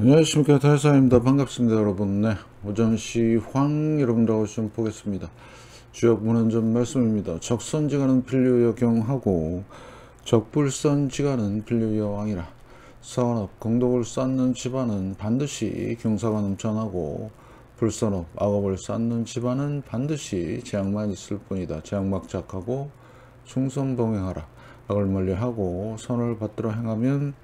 안녕하십니까, 대사입니다. 반갑습니다, 여러분. 네, 오전시 여러분들하고 좀 보겠습니다. 주역 문헌전 말씀입니다. 적선지간은 필류여경하고 적불선지간은 필류여왕이라. 사원업 공덕을 쌓는 집안은 반드시 경사가 넘쳐나고 불선업 악업을 쌓는 집안은 반드시 재앙만 있을 뿐이다. 재앙막작하고 충성동행하라. 악을 멀리하고 선을 받들어 행하면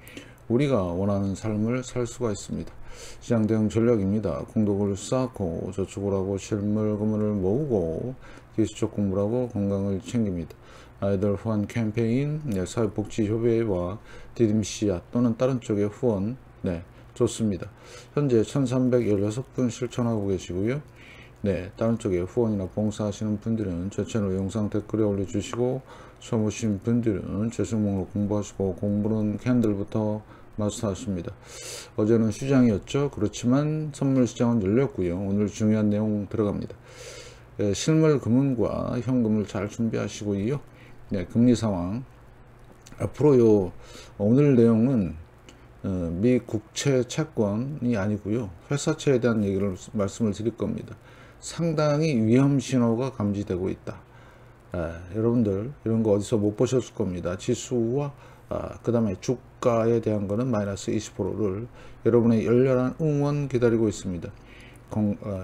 우리가 원하는 삶을 살 수가 있습니다. 시장대응 전략입니다. 공덕을 쌓고 저축을 하고 실물 금을 모으고 기술적 공부를 하고 건강을 챙깁니다. 아이들 후원 캠페인, 사회복지협의회와 디딤씨앗 또는 다른 쪽의 후원 좋습니다. 현재 1316분 실천하고 계시고요. 다른 쪽에 후원이나 봉사하시는 분들은 제 채널 영상 댓글에 올려주시고 처음 오신 분들은 재생 목록 공부하시고 공부는 캔들부터 마스터하십니다. 어제는 휴장이었죠. 그렇지만 선물 시장은 열렸고요. 오늘 중요한 내용 들어갑니다. 실물 금융과 현금을 잘 준비하시고요. 금리 상황 앞으로 오늘 내용은 미 국채 채권이 아니고요. 회사채에 대한 얘기를 말씀을 드릴 겁니다. 상당히 위험 신호가 감지되고 있다. 여러분들 이런 거 어디서 못 보셨을 겁니다. 지수와 그 다음에 주가에 대한 거는 마이너스 20%를 여러분의 열렬한 응원 기다리고 있습니다.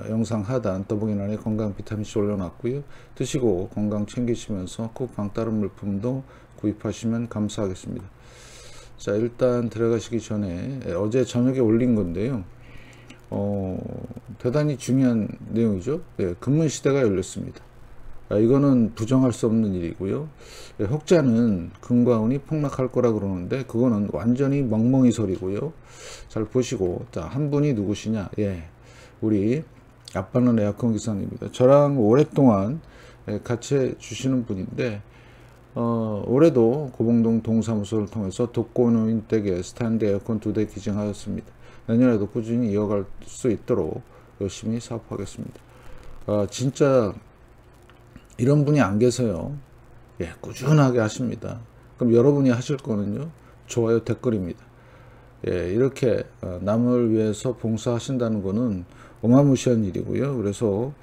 영상 하단 더보기란에 건강 비타민C 올려놨고요. 드시고 건강 챙기시면서 쿠팡 다른 물품도 구입하시면 감사하겠습니다. 자, 일단 들어가시기 전에 어제 저녁에 올린 건데요. 대단히 중요한 내용이죠. 금문시대가 열렸습니다. 이거는 부정할 수 없는 일이고요. 혹자는 금과 은이 폭락할 거라 그러는데 그거는 완전히 멍멍이 소리고요. 잘 보시고, 자, 한 분이 누구시냐? 우리 아빠는 에어컨 기사님입니다. 저랑 오랫동안 같이 해주시는 분인데 올해도 고봉동 동사무소를 통해서 독거노인 댁에 스탠드 에어컨 2대 기증하였습니다. 내년에도 꾸준히 이어갈 수 있도록 열심히 사업하겠습니다. 진짜 이런 분이 안 계세요. 꾸준하게 하십니다. 그럼 여러분이 하실 거는요, 좋아요 댓글입니다. 이렇게 남을 위해서 봉사하신다는 거는 어마무시한 일이고요. 그래서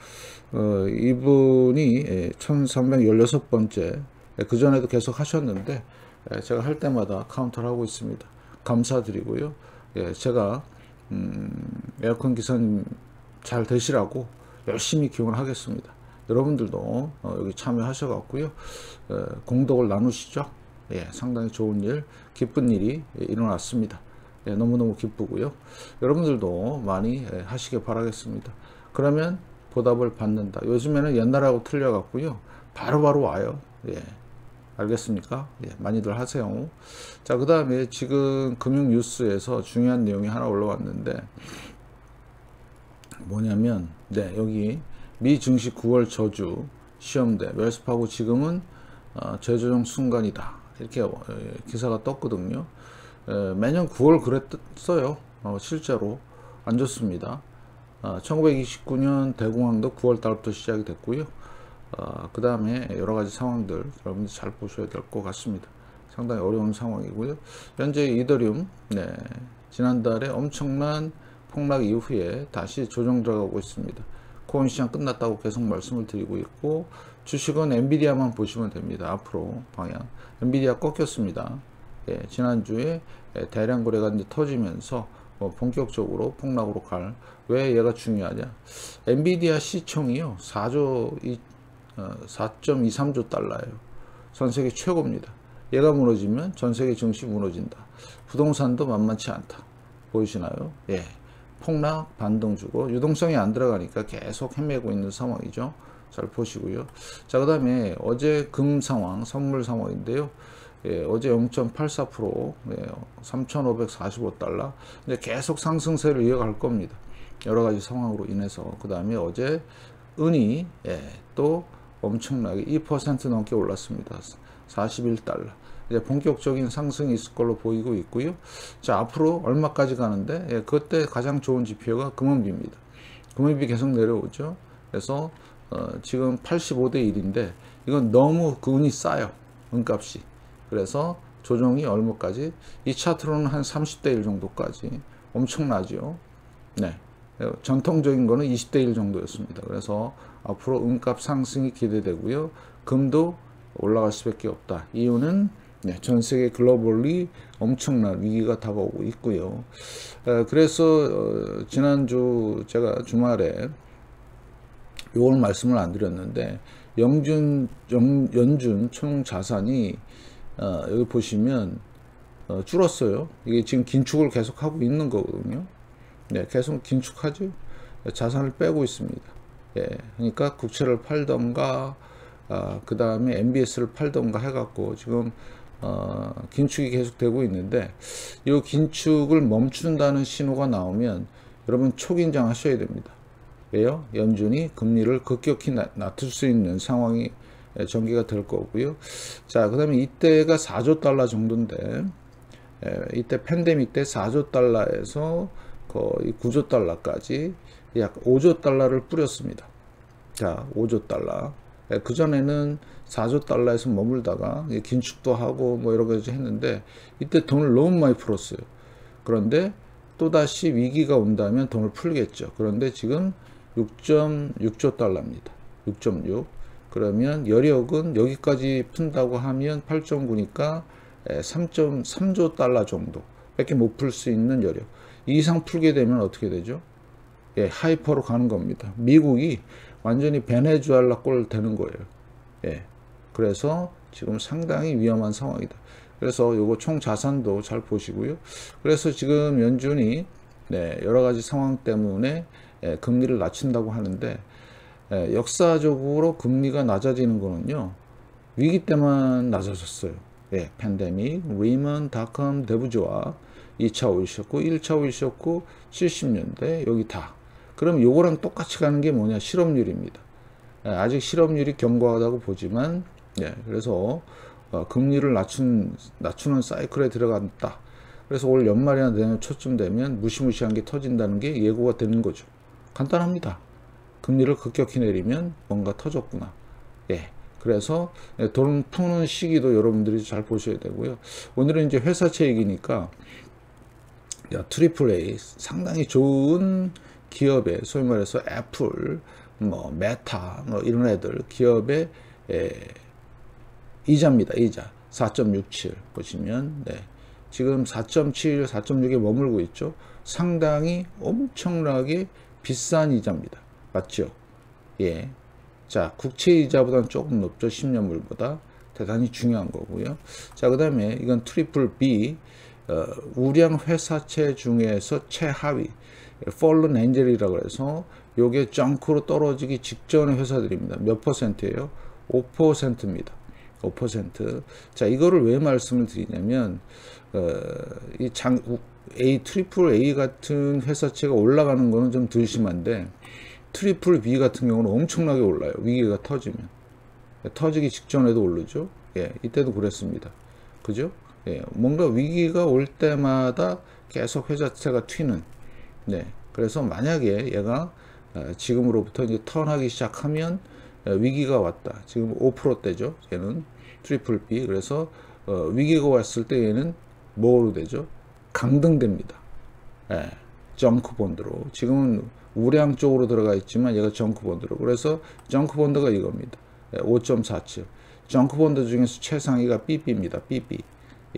이분이 1316번째, 그 전에도 계속 하셨는데 제가 할 때마다 카운터를 하고 있습니다. 감사드리고요. 제가 에어컨 기사님 잘 되시라고 열심히 기원하겠습니다. 여러분들도 여기 참여하셔갖고요, 공덕을 나누시죠. 상당히 좋은 일, 기쁜 일이 일어났습니다. 너무너무 기쁘고요. 여러분들도 많이 하시길 바라겠습니다. 그러면 보답을 받는다. 요즘에는 옛날하고 틀려갖고요, 바로바로 와요. 알겠습니까? 많이들 하세요. 자, 그 다음에 지금 금융 뉴스에서 중요한 내용이 하나 올라왔는데 뭐냐면 여기 미 증시 9월 저주 시험대 웰스파고 지금은 재조정 순간이다, 이렇게 기사가 떴거든요. 매년 9월 그랬어요. 실제로 안 좋습니다. 1929년 대공황도 9월 달부터 시작이 됐고요. 그 다음에 여러가지 상황들 여러분들 잘 보셔야 될 것 같습니다. 상당히 어려운 상황이고요. 현재 이더리움 지난달에 엄청난 폭락 이후에 다시 조정 들어가고 있습니다. 코인 시장 끝났다고 계속 말씀을 드리고 있고, 주식은 엔비디아만 보시면 됩니다. 앞으로 방향 엔비디아 꺾였습니다. 지난주에 대량 거래가 이제 터지면서 본격적으로 폭락으로 갈. 왜 얘가 중요하냐? 엔비디아 시총이요 4.23조 달러예요. 전 세계 최고입니다. 얘가 무너지면 전 세계 증시 무너진다. 부동산도 만만치 않다. 보이시나요? 폭락 반등 주고 유동성이 안 들어가니까 계속 헤매고 있는 상황이죠. 잘 보시고요. 자, 그 다음에 어제 금 상황, 선물 상황인데요. 어제 0.84%, 3,545달러. 근데 계속 상승세를 이어갈 겁니다. 여러 가지 상황으로 인해서. 그 다음에 어제 은이 또 엄청나게 2% 넘게 올랐습니다. 41달러. 이제 본격적인 상승이 있을 걸로 보이고 있고요. 자, 앞으로 얼마까지 가는데 그때 가장 좋은 지표가 금은비입니다. 금은비 계속 내려오죠. 그래서 지금 85대 1인데 이건 너무 그 은이 싸요. 은값이. 그래서 조정이 얼마까지? 이 차트로는 한 30대 1 정도까지 엄청나죠. 네. 전통적인 거는 20대 1 정도였습니다. 그래서 앞으로 은값 상승이 기대되고요. 금도 올라갈 수밖에 없다. 이유는 전 세계 글로벌리 엄청난 위기가 다가오고 있고요. 그래서 지난주 제가 주말에 요걸 말씀을 안 드렸는데 연준 총 자산이 여기 보시면 줄었어요. 이게 지금 긴축을 계속 하고 있는 거거든요. 네, 계속 긴축하죠. 자산을 빼고 있습니다. 예, 그러니까 국채를 팔던가 그 다음에 MBS를 팔던가 해갖고 지금 긴축이 계속되고 있는데 이 긴축을 멈춘다는 신호가 나오면 여러분 초긴장 하셔야 됩니다. 왜요? 연준이 금리를 급격히 낮출 수 있는 상황이 전개가 될 거고요. 자, 그 다음에 이때가 4조 달러 정도인데 이때 팬데믹 때 4조 달러에서 거의 9조 달러까지 약 5조 달러를 뿌렸습니다. 자, 5조 달러. 그전에는 4조 달러에서 머물다가 긴축도 하고 뭐 여러 가지 했는데 이때 돈을 너무 많이 풀었어요. 그런데 또다시 위기가 온다면 돈을 풀겠죠. 그런데 지금 6.6조 달러입니다. 6.6. 그러면 여력은 여기까지 푼다고 하면 8.9니까 3.3조 달러 정도 밖에 못 풀 수 있는 여력. 이 이상 풀게 되면 어떻게 되죠? 예, 하이퍼로 가는 겁니다. 미국이 완전히 베네수엘라 꼴 되는 거예요. 예, 그래서 지금 상당히 위험한 상황이다. 그래서 요거 총 자산도 잘 보시고요. 그래서 지금 연준이 여러 가지 상황 때문에 금리를 낮춘다고 하는데 역사적으로 금리가 낮아지는 거는요 위기 때만 낮아졌어요. 예, 팬데믹, 리먼, 닷컴, 대부조화 2차 오일 쇼크, 1차 오일 쇼크, 70년대 여기 다. 그럼 요거랑 똑같이 가는 게 뭐냐? 실업률입니다. 아직 실업률이 견고하다고 보지만 그래서 금리를 낮추는 사이클에 들어간다. 그래서 올 연말이나 내년 초쯤 되면 무시무시한 게 터진다는 게 예고가 되는 거죠. 간단합니다. 금리를 급격히 내리면 뭔가 터졌구나. 예. 그래서 돈 푸는 시기도 여러분들이 잘 보셔야 되고요. 오늘은 이제 회사채 얘기니까 트리플 A 상당히 좋은 기업의 소위 말해서 애플, 뭐 메타, 뭐 이런 애들 기업의 이자입니다. 이자 4.67 보시면 지금 4.7, 4.6에 머물고 있죠. 상당히 엄청나게 비싼 이자입니다. 맞죠? 예. 자, 국채 이자보다는 조금 높죠. 10년물보다. 대단히 중요한 거고요. 자, 그 다음에 이건 트리플 B, 우량 회사채 중에서 최하위, fallen angel이라고 해서 요게 정크로 떨어지기 직전의 회사들입니다. 몇 퍼센트예요? 5%입니다. 5%. 자, 이거를 왜 말씀을 드리냐면, 트리플 A 같은 회사채가 올라가는 거는 좀 덜 심한데, 트리플 B 같은 경우는 엄청나게 올라요. 위기가 터지면. 터지기 직전에도 오르죠. 예, 이때도 그랬습니다. 그죠? 예, 뭔가 위기가 올 때마다 계속 회사채가 튀는. 그래서 만약에 얘가 지금으로부터 이제 턴하기 시작하면 위기가 왔다. 지금 5%대죠. 얘는 트리플 B. 그래서 위기가 왔을 때 얘는 뭐로 되죠? 강등됩니다. 예, 정크 본드로. 지금은 우량 쪽으로 들어가 있지만 얘가 정크 본드로. 그래서 정크 본드가 이겁니다. 5.47. 정크 본드 중에서 최상위가 BB입니다. BB.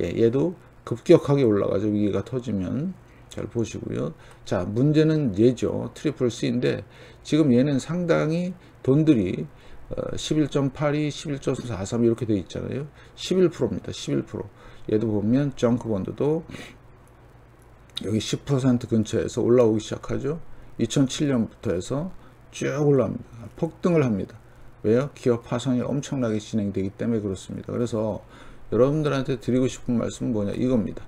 예, 얘도 급격하게 올라가죠. 위기가 터지면. 잘 보시고요. 자, 문제는 얘죠. 트리플 C인데 지금 얘는 상당히 돈들이 11.82, 11.43 이렇게 되어 있잖아요. 11%입니다. 11%. 얘도 보면 정크 본드도 여기 10% 근처에서 올라오기 시작하죠. 2007년부터 해서 쭉 올라옵니다. 폭등을 합니다. 왜요? 기업 파산이 엄청나게 진행되기 때문에 그렇습니다. 그래서 여러분들한테 드리고 싶은 말씀은 뭐냐? 이겁니다.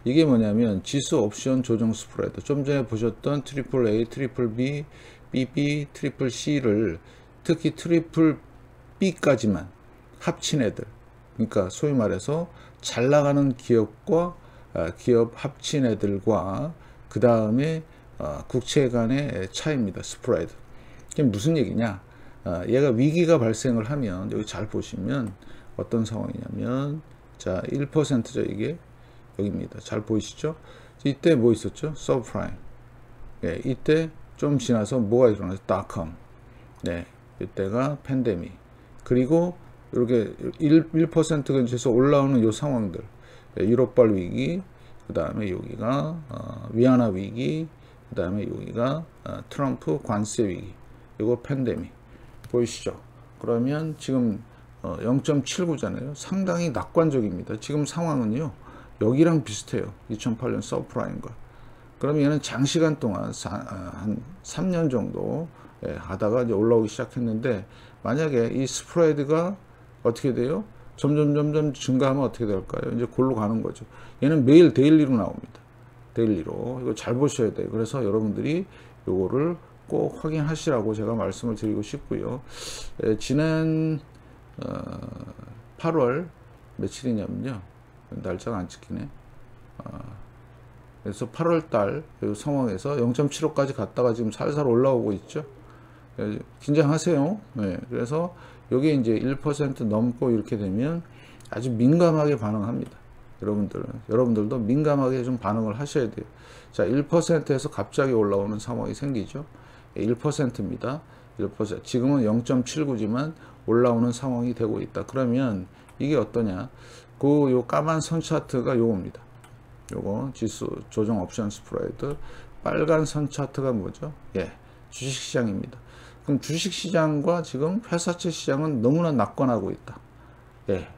이게 뭐냐면 지수 옵션 조정 스프레드. 좀 전에 보셨던 트리플 A, 트리플 B, BB, 트리플 C를 특히 트리플 B까지만 합친 애들. 그러니까 소위 말해서 잘 나가는 기업과 기업 합친 애들과 그 다음에 국채 간의 차이입니다. 스프레드. 이게 무슨 얘기냐? 얘가 위기가 발생을 하면 여기 잘 보시면 어떤 상황이냐면 자 1%죠. 이게 여기입니다. 잘 보이시죠? 이때 뭐 있었죠? 서브프라임. 예, 이때 좀 지나서 뭐가 일어나죠? 닷컴. 네, 이때가 팬데믹. 그리고 이렇게 1% 근처에서 올라오는 요 상황들. 예, 유럽발 위기, 그 다음에 여기가 위안화 위기, 그 다음에 여기가 트럼프 관세 위기. 이거 팬데믹. 보이시죠? 그러면 지금 0.79잖아요. 상당히 낙관적입니다. 지금 상황은요. 여기랑 비슷해요. 2008년 서브프라임과. 그럼 얘는 장시간 동안 한 3년 정도 하다가 이제 올라오기 시작했는데, 만약에 이 스프레드가 어떻게 돼요? 점점 증가하면 어떻게 될까요? 이제 골로 가는 거죠. 얘는 매일 데일리로 나옵니다. 데일리로. 이거 잘 보셔야 돼요. 그래서 여러분들이 요거를 꼭 확인하시라고 제가 말씀을 드리고 싶고요. 지난 8월 며칠이냐면요. 날짜가 안 찍히네. 그래서 8월 달 상황에서 0.75까지 갔다가 지금 살살 올라오고 있죠. 긴장하세요. 네, 그래서 여기 이제 1% 넘고 이렇게 되면 아주 민감하게 반응합니다. 여러분들도 민감하게 좀 반응을 하셔야 돼요. 자, 1%에서 갑자기 올라오는 상황이 생기죠. 1%입니다. 1%. 지금은 0.79지만 올라오는 상황이 되고 있다. 그러면 이게 어떠냐? 요 까만 선 차트가 요겁니다. 요거 지수 조정 옵션 스프레드. 빨간 선 차트가 뭐죠? 예, 주식시장입니다. 그럼 주식시장과 지금 회사채 시장은 너무나 낙관하고 있다. 예.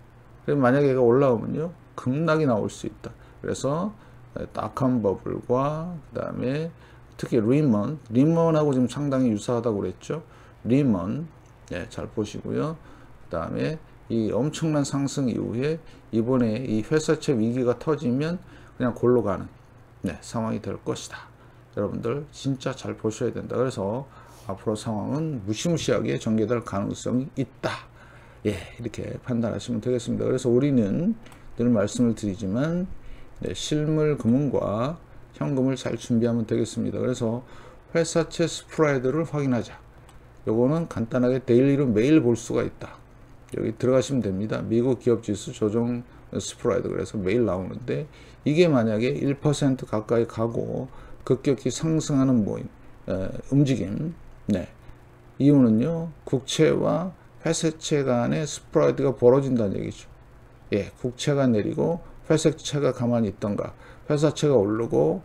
그럼 만약에 얘가 올라오면요, 급락이 나올 수 있다. 그래서 닷컴 버블과 그 다음에 특히 리먼하고 지금 상당히 유사하다고 그랬죠. 리먼, 예, 잘 보시고요. 그 다음에 이 엄청난 상승 이후에 이번에 이 회사채 위기가 터지면 그냥 골로 가는 상황이 될 것이다. 여러분들 진짜 잘 보셔야 된다. 그래서 앞으로 상황은 무시무시하게 전개될 가능성이 있다. 예, 이렇게 판단하시면 되겠습니다. 그래서 우리는 늘 말씀을 드리지만 실물 금융과 현금을 잘 준비하면 되겠습니다. 그래서 회사채 스프레드를 확인하자. 요거는 간단하게 데일리로 매일 볼 수가 있다. 여기 들어가시면 됩니다. 미국 기업지수 조정 스프레드. 그래서 매일 나오는데, 이게 만약에 1% 가까이 가고 급격히 상승하는 움직임. 네. 이유는요, 국채와 회사채 간의 스프레드가 벌어진다는 얘기죠. 예, 국채가 내리고 회사채가 가만히 있던가, 회사채가 오르고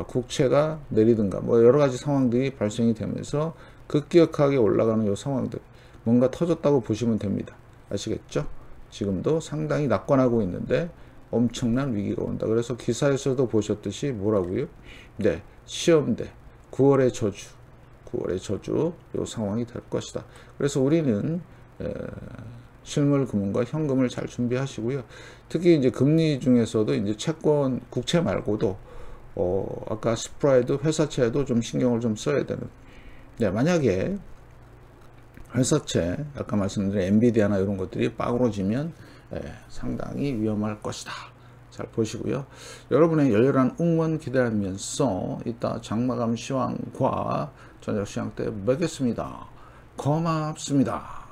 국채가 내리든가, 뭐 여러 가지 상황들이 발생이 되면서 급격하게 올라가는 요 상황들, 뭔가 터졌다고 보시면 됩니다. 아시겠죠? 지금도 상당히 낙관하고 있는데 엄청난 위기가 온다. 그래서 기사에서도 보셨듯이 뭐라고요? 네, 시험대 9월의 저주 요 상황이 될 것이다. 그래서 우리는 실물 금융과 현금을 잘 준비하시고요. 특히 이제 금리 중에서도 이제 채권, 국채 말고도 아까 스프레드, 회사채도 좀 신경을 좀 써야 되는. 네, 만약에 회사채, 아까 말씀드린 엔비디아나 이런 것들이 빠그러지면 상당히 위험할 것이다. 잘 보시고요. 여러분의 열렬한 응원 기대하면서 이따 장마감 시황과 저녁 시황 때 뵙겠습니다. 고맙습니다.